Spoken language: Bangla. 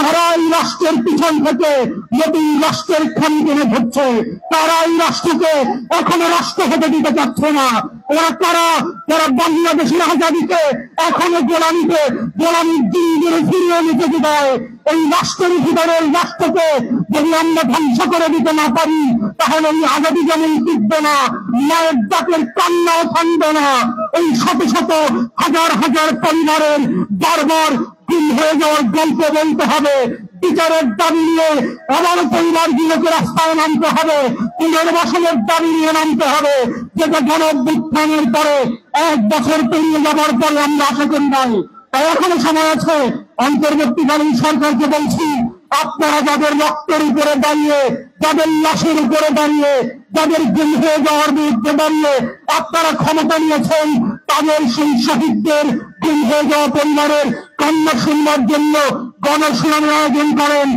তারাই রাষ্ট্রের পিছন থেকে নতুন রাষ্ট্রের খানি টেনে ধরছে, তারাই রাষ্ট্রকে এখনো রাষ্ট্র হতে দিতে চাচ্ছে না। ওরা তারা যারা বাংলাদেশের আজাদিকে এখনো গোলামির দিন ফিরিয়ে নিতে দেয়, এই রাষ্ট্রের ভিতরের রাষ্ট্রকে যদি আমরা ধ্বংস করে দিতে না পারি, তাহলে এই আজাদি যেমন টিকবে না, মায়ের ডাকের কান্নাও থামবে না। এই শত শত হাজার হাজার পরিবারের বারবার গুম হয়ে যাওয়ার গল্প বলতে হবে, বিচারের দাবি নিয়ে আবার পরিবারগুলোকে রাস্তায় নামতে হবে, পুনর্বাসনের দাবি নিয়ে নামতে হবে, যেটা গণঅভ্যুত্থানের পরে 1 বছর পেরিয়ে যাবার পরে আমরা আশা করি নাই। তাই এখনো সময় আছে। অন্তর্বর্তীকালীন সরকারকে বলছি, আপনারা যাদের রক্তের উপরে দাঁড়িয়ে, যাদের লাশের উপরে দাঁড়িয়ে, যাদের গুম হয়ে যাওয়ার বিরুদ্ধে দাঁড়িয়ে আপনারা ক্ষমতা নিয়েছেন, তাদের সেই শহীদদের গুম হয়ে যাওয়া পরিবারের কান্না শুনবার জন্য গণশুনানি আয়োজন করেন।